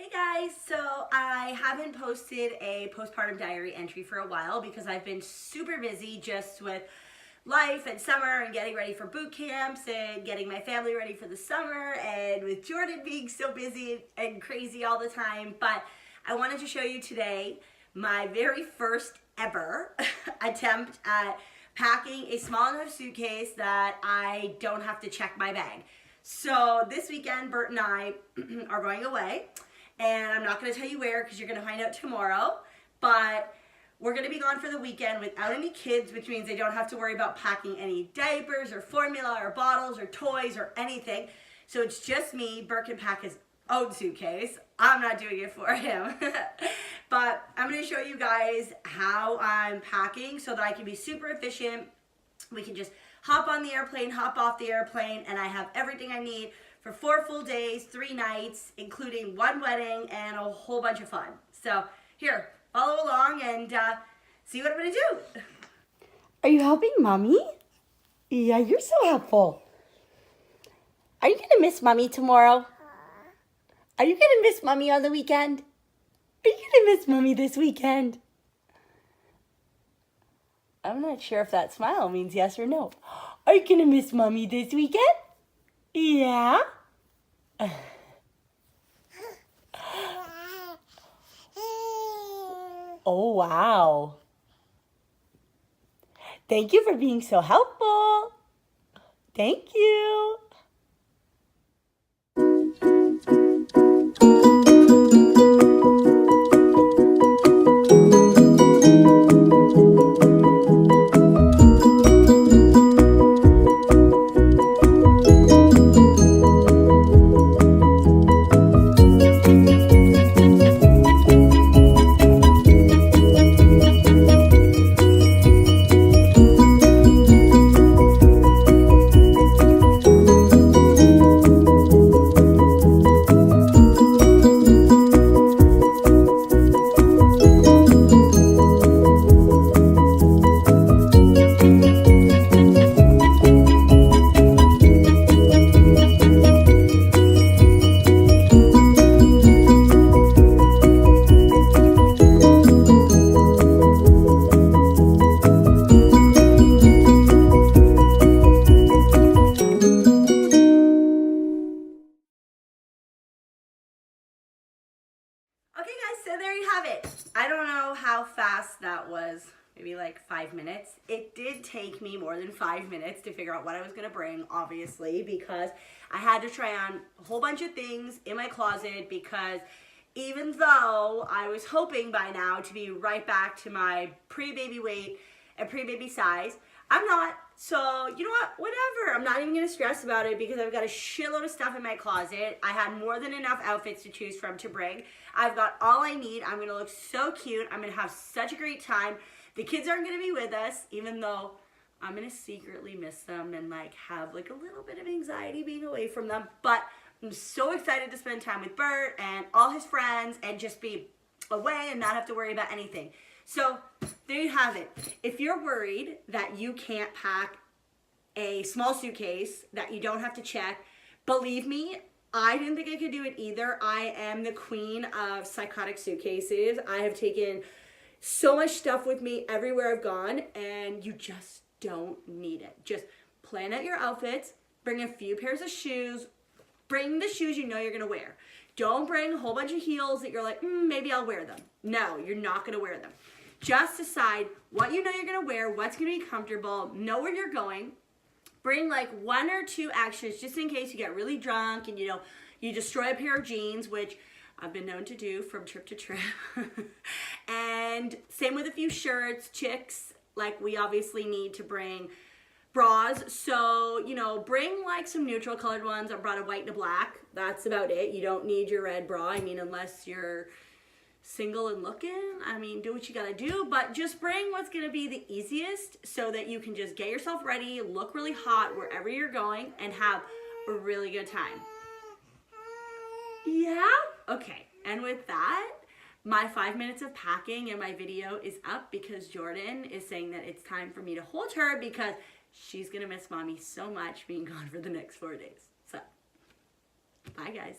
Hey guys, so I haven't posted a postpartum diary entry for a while because I've been super busy just with life and summer and getting ready for boot camps and getting my family ready for the summer and with Jordan being so busy and crazy all the time. But I wanted to show you today my very first ever attempt at packing a small enough suitcase that I don't have to check my bag. So this weekend, Bert and I are going away. And I'm not going to tell you where because you're going to find out tomorrow. But we're going to be gone for the weekend without any kids, which means they don't have to worry about packing any diapers or formula or bottles or toys or anything. So it's just me. Bert can pack his own suitcase. I'm not doing it for him. But I'm going to show you guys how I'm packing so that I can be super efficient. We can just hop on the airplane, hop off the airplane, and I have everything I need for 4 full days, 3 nights, including 1 wedding and a whole bunch of fun. So here, follow along and see what I'm going to do. Are you helping Mommy? Yeah, you're so helpful. Are you going to miss Mommy tomorrow? Are you going to miss Mommy on the weekend? Are you going to miss Mommy this weekend? I'm not sure if that smile means yes or no. Are you going to miss Mommy this weekend? Yeah? Oh, wow. Thank you for being so helpful. Thank you. Okay guys, so there you have it. I don't know how fast that was, maybe like 5 minutes. It did take me more than 5 minutes to figure out what I was gonna bring, obviously, because I had to try on a whole bunch of things in my closet because even though I was hoping by now to be right back to my pre-baby weight and pre-baby size, I'm not. So, you know what? Whatever. I'm not even going to stress about it because I've got a shitload of stuff in my closet. I had more than enough outfits to choose from to bring. I've got all I need. I'm going to look so cute. I'm going to have such a great time. The kids aren't going to be with us, even though I'm going to secretly miss them and like have like a little bit of anxiety being away from them. But I'm so excited to spend time with Bert and all his friends and just be away and not have to worry about anything. So there you have it. If you're worried that you can't pack a small suitcase that you don't have to check, believe me, I didn't think I could do it either. I am the queen of psychotic suitcases. I have taken so much stuff with me everywhere I've gone, and you just don't need it. Just plan out your outfits, bring a few pairs of shoes, bring the shoes you know you're gonna wear. Don't bring a whole bunch of heels that you're like, maybe I'll wear them. No, you're not gonna wear them. Just decide what you know you're gonna wear, what's gonna be comfortable, know where you're going. Bring like 1 or 2 extras just in case you get really drunk and you destroy a pair of jeans, which I've been known to do from trip to trip. And same with a few shirts, chicks, like we obviously need to bring bras. So, bring like some neutral colored ones. I brought a white and a black. That's about it. You don't need your red bra. I mean, unless you're single and looking, do what you gotta do, but just bring what's gonna be the easiest so that you can just get yourself ready, look really hot wherever you're going, and have a really good time. Yeah? Okay, and with that, my 5 minutes of packing and my video is up because Jordan is saying that it's time for me to hold her because she's gonna miss Mommy so much being gone for the next 4 days. So, bye guys.